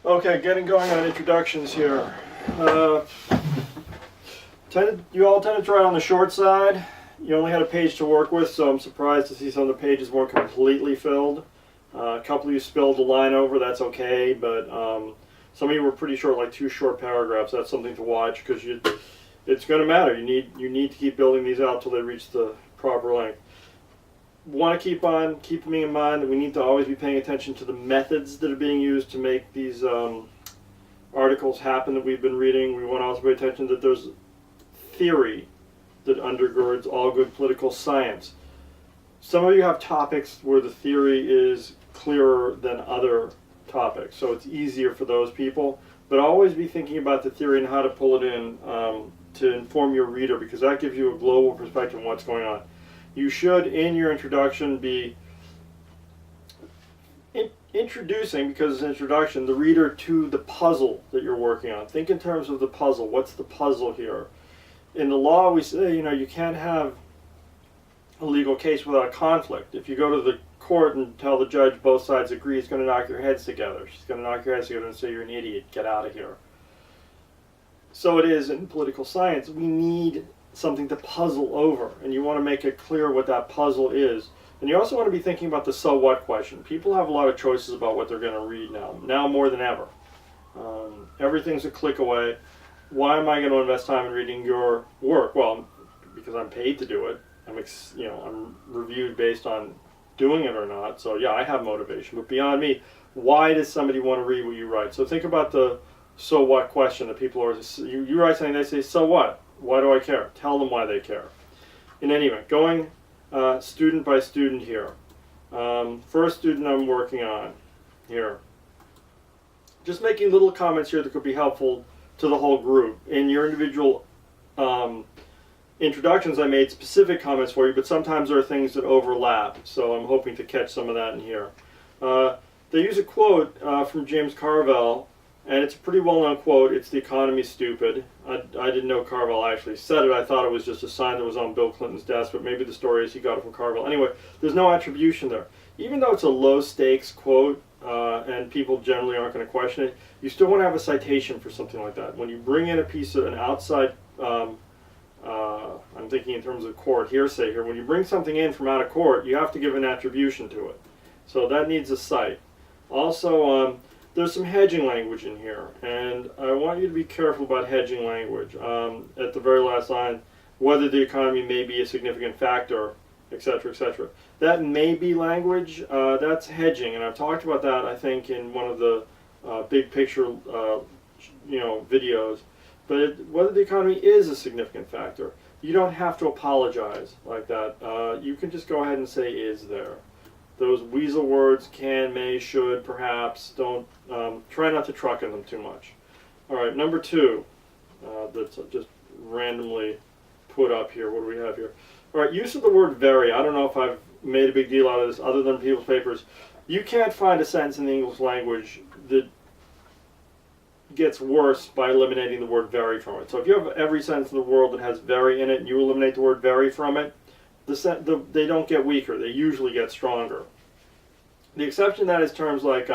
Okay, getting going on introductions here. You all tend to try on the short side. You only had a page to work with, so I'm surprised to see some of the pages weren't completely filled. A couple of you spilled a line over, that's okay, but some of you were pretty short, like 2 short paragraphs. That's something to watch because it's going to matter. You need to keep building these out till they reach the proper length. Want to keep in mind that we need to always be paying attention to the methods that are being used to make these articles happen that we've been reading. We want to also pay attention that there's theory that undergirds all good political science. Some of you have topics where the theory is clearer than other topics, so it's easier for those people, but always be thinking about the theory and how to pull it in to inform your reader, because that gives you a global perspective on what's going on. You should, in your introduction, be introducing, because it's an introduction, the reader to the puzzle that you're working on. Think in terms of the puzzle. What's the puzzle here? In the law, we say, you can't have a legal case without conflict. If you go to the court and tell the judge both sides agree, he's going to knock your heads together. She's going to knock your heads together and say, you're an idiot, get out of here. So it is in political science. We need something to puzzle over, and you want to make it clear what that puzzle is. And you also want to be thinking about the so what question. People have a lot of choices about what they're going to read now more than ever. Everything's a click away. Why am I going to invest time in reading your work? Well, because I'm paid to do it. I'm reviewed based on doing it or not. So yeah, I have motivation. But beyond me, why does somebody want to read what you write? So think about the so what question that people always, you write something, they say, so what? Why do I care? Tell them why they care. In any event, going student by student here. First student I'm working on here. Just making little comments here that could be helpful to the whole group. In your individual introductions, I made specific comments for you, but sometimes there are things that overlap, so I'm hoping to catch some of that in here. They use a quote from James Carville, and it's a pretty well-known quote. It's "The economy's stupid." I didn't know Carville actually said it. I thought it was just a sign that was on Bill Clinton's desk, but maybe the story is he got it from Carville. Anyway, there's no attribution there. Even though it's a low-stakes quote, and people generally aren't going to question it, you still want to have a citation for something like that. When you bring in a piece of an outside, I'm thinking in terms of court hearsay here, when you bring something in from out of court, you have to give an attribution to it. So that needs a cite. Also, there's some hedging language in here, and I want you to be careful about hedging language. At the very last line, whether the economy may be a significant factor, etc., etc. That may be language, that's hedging, and I've talked about that, I think, in one of the big picture videos. But whether the economy is a significant factor, you don't have to apologize like that. You can just go ahead and say is there. Those weasel words, can, may, should, perhaps, don't, try not to truck in them too much. All right, number 2, that's just randomly put up here. What do we have here? All right, use of the word very. I don't know if I've made a big deal out of this other than people's papers. You can't find a sentence in the English language that gets worse by eliminating the word very from it. So if you have every sentence in the world that has very in it and you eliminate the word very from it, they don't get weaker. They usually get stronger. The exception to that is terms like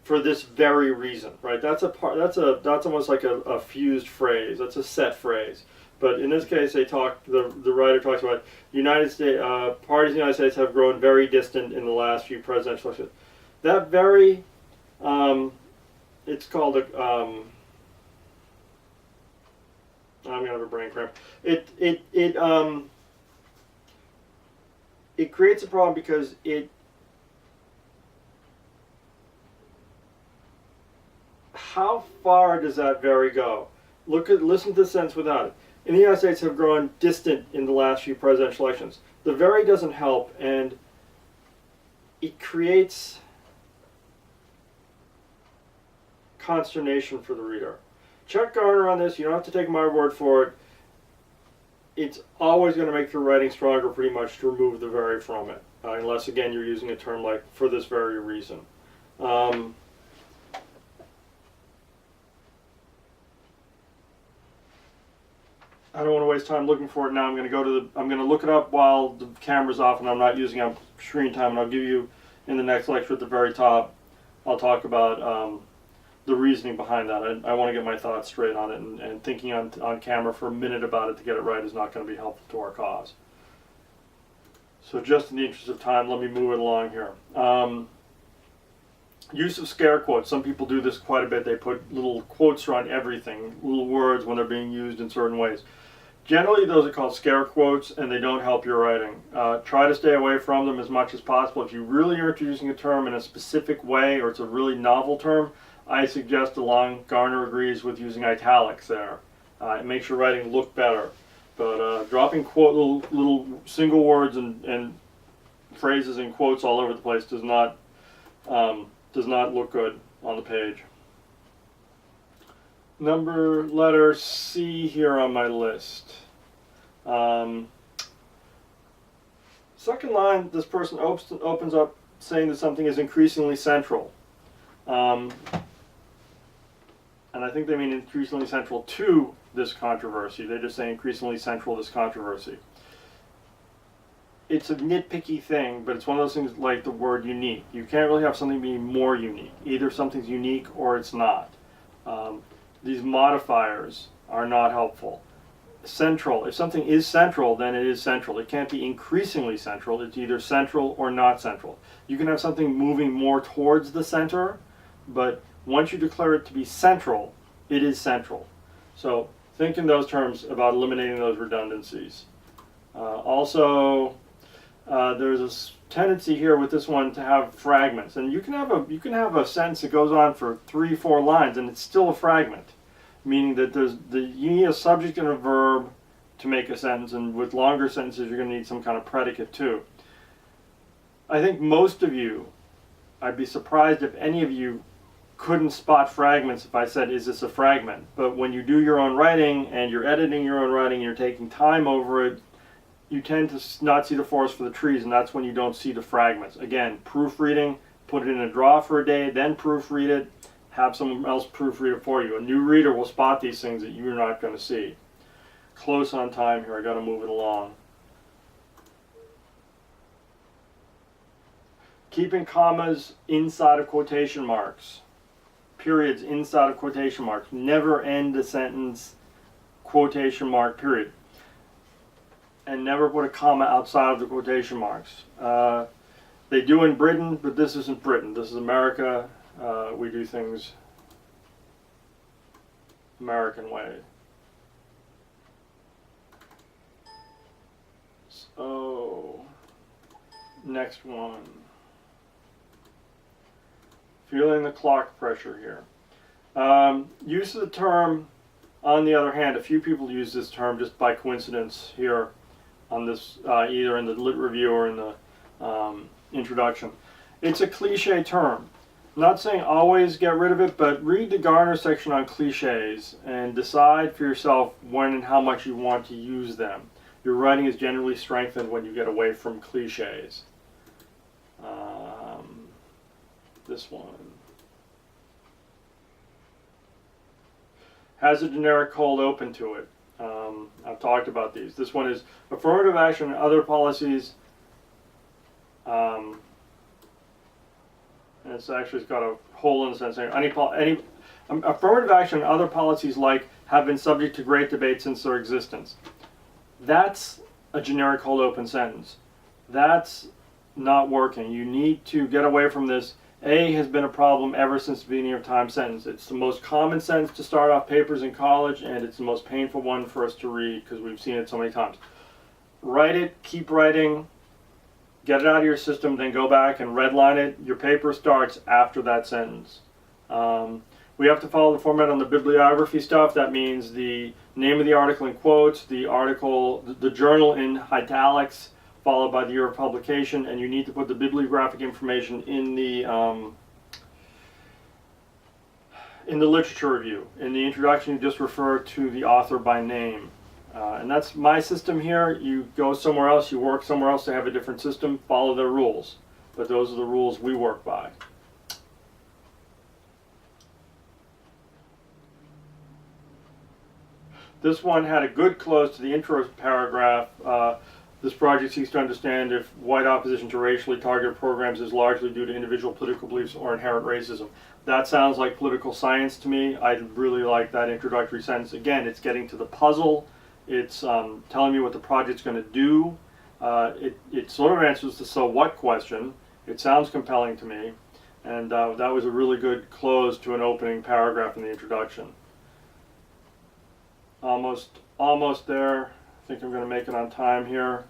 for this very reason, right? That's almost like a fused phrase. That's a set phrase. But in this case, the writer talks about United States parties in the United States have grown very distant in the last few presidential elections. That very, it's called a. I'm gonna have a brain cramp. It creates a problem because how far does that very go? Listen to the sentence without it. In the United States have grown distant in the last few presidential elections. The very doesn't help, and it creates consternation for the reader. Check Garner on this. You don't have to take my word for it. It's always going to make your writing stronger pretty much to remove the very from it, unless again you're using a term like for this very reason. I don't want to waste time looking for it now. I'm going to look it up while the camera's off and I'm not using up screen time, and I'll give you in the next lecture at the very top I'll talk about the reasoning behind that. I want to get my thoughts straight on it, and thinking on camera for a minute about it to get it right is not going to be helpful to our cause. So just in the interest of time, let me move it along here. Use of scare quotes. Some people do this quite a bit. They put little quotes around everything, little words when they're being used in certain ways. Generally, those are called scare quotes, and they don't help your writing. Try to stay away from them as much as possible. If you really are introducing a term in a specific way, or it's a really novel term, I suggest, along Garner agrees with, using italics there. It makes your writing look better. But dropping little single words and phrases and quotes all over the place does not look good on the page. Letter C here on my list. Second line, this person opens up saying that something is increasingly central. And I think they mean increasingly central to this controversy. They just say increasingly central to this controversy. It's a nitpicky thing, but it's one of those things like the word unique. You can't really have something be more unique. Either something's unique or it's not. These modifiers are not helpful. Central, if something is central, then it is central. It can't be increasingly central. It's either central or not central. You can have something moving more towards the center, but once you declare it to be central, it is central. So think in those terms about eliminating those redundancies. Also, there's a tendency here with this one to have fragments, and you can have a sentence that goes on for 3-4 lines, and it's still a fragment, meaning that you need a subject and a verb to make a sentence, and with longer sentences, you're going to need some kind of predicate too. I think most of you, I'd be surprised if any of you couldn't spot fragments if I said, is this a fragment? But when you do your own writing and you're editing your own writing, you're taking time over it, you tend to not see the forest for the trees, and that's when you don't see the fragments. Again, proofreading, put it in a drawer for a day, then proofread it, have someone else proofread it for you. A new reader will spot these things that you're not going to see. Close on time here, I got to move it along. Keeping commas inside of quotation marks. Periods inside of quotation marks. Never end a sentence quotation mark period. And never put a comma outside of the quotation marks. They do in Britain, but this isn't Britain. This is America. We do things American way. So, next one. Feeling the clock pressure here. Use of the term, on the other hand, a few people use this term just by coincidence here on this, either in the lit review or in the introduction. It's a cliche term. I'm not saying always get rid of it, but read the Garner section on cliches and decide for yourself when and how much you want to use them. Your writing is generally strengthened when you get away from cliches. This one has a generic cold open to it. I've talked about these. This one is affirmative action and other policies. And it's got a hole in the sense. Affirmative action and other policies like have been subject to great debate since their existence. That's a generic cold open sentence. That's not working. You need to get away from this. A has been a problem ever since the beginning of time sentence. It's the most common sentence to start off papers in college, and it's the most painful one for us to read because we've seen it so many times. Write it, keep writing, get it out of your system, then go back and redline it. Your paper starts after that sentence. We have to follow the format on the bibliography stuff. That means the name of the article in quotes, the journal in italics, followed by the year of publication, and you need to put the bibliographic information in the literature review. In the introduction, you just refer to the author by name. And that's my system here. You go somewhere else, you work somewhere else, they have a different system, follow their rules. But those are the rules we work by. This one had a good close to the intro paragraph. This project seeks to understand if white opposition to racially targeted programs is largely due to individual political beliefs or inherent racism. That sounds like political science to me. I really like that introductory sentence. Again, it's getting to the puzzle. It's telling me what the project's going to do. It sort of answers the so what question. It sounds compelling to me. And that was a really good close to an opening paragraph in the introduction. Almost there. I think I'm going to make it on time here.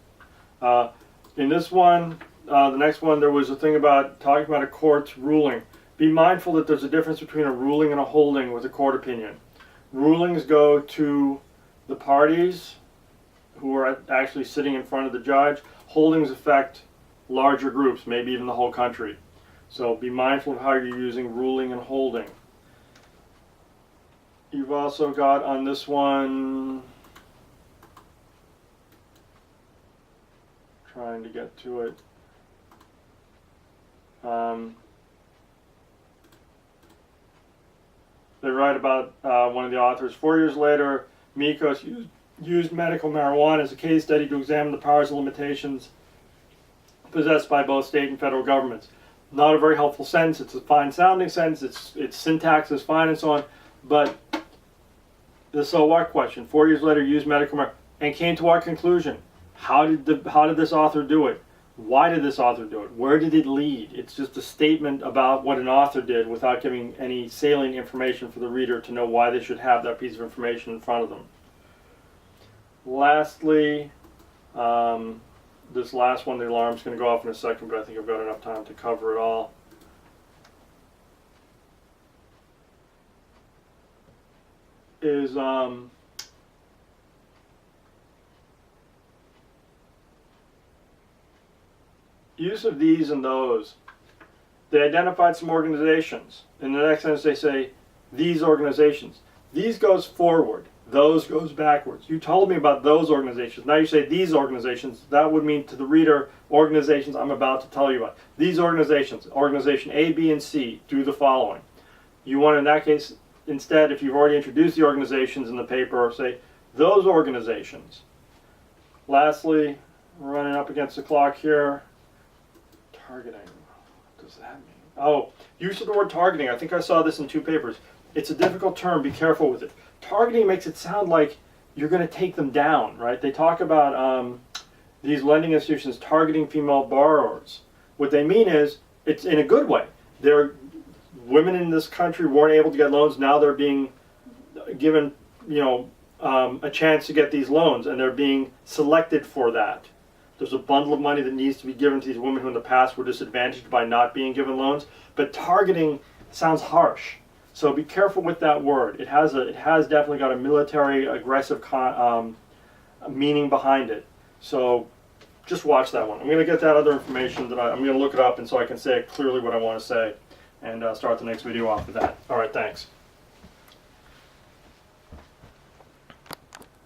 In this one, the next one, there was a thing about talking about a court's ruling. Be mindful that there's a difference between a ruling and a holding with a court opinion. Rulings go to the parties who are actually sitting in front of the judge. Holdings affect larger groups, maybe even the whole country. So be mindful of how you're using ruling and holding. You've also got on this one, trying to get to it. They write about one of the authors. 4 years later, Michos used medical marijuana as a case study to examine the powers and limitations possessed by both state and federal governments. Not a very helpful sentence. It's a fine sounding sentence. Its syntax is fine and so on. But the so what question. 4 years later, used medical marijuana and came to what conclusion? How did this author do it? Why did this author do it? Where did it lead? It's just a statement about what an author did without giving any salient information for the reader to know why they should have that piece of information in front of them. Lastly, this last one, the alarm's going to go off in a second, but I think I've got enough time to cover it all. Is use of these and those. They identified some organizations. In the next sentence they say, these organizations. These goes forward. Those goes backwards. You told me about those organizations. Now you say these organizations. That would mean to the reader, organizations I'm about to tell you about. These organizations, organization A, B, and C, do the following. You want, in that case, instead, if you've already introduced the organizations in the paper, say, those organizations. Lastly, we're running up against the clock here. Targeting. What does that mean? Oh, use of the word targeting. I think I saw this in 2 papers. It's a difficult term. Be careful with it. Targeting makes it sound like you're going to take them down, right? They talk about these lending institutions targeting female borrowers. What they mean is, it's in a good way. Women in this country weren't able to get loans. Now they're being given, a chance to get these loans, and they're being selected for that. There's a bundle of money that needs to be given to these women who in the past were disadvantaged by not being given loans. But targeting sounds harsh. So be careful with that word. It has definitely got a military aggressive meaning behind it. So just watch that one. I'm going to get that other information I'm going to look it up, and so I can say clearly what I want to say, and start the next video off with that. All right, thanks.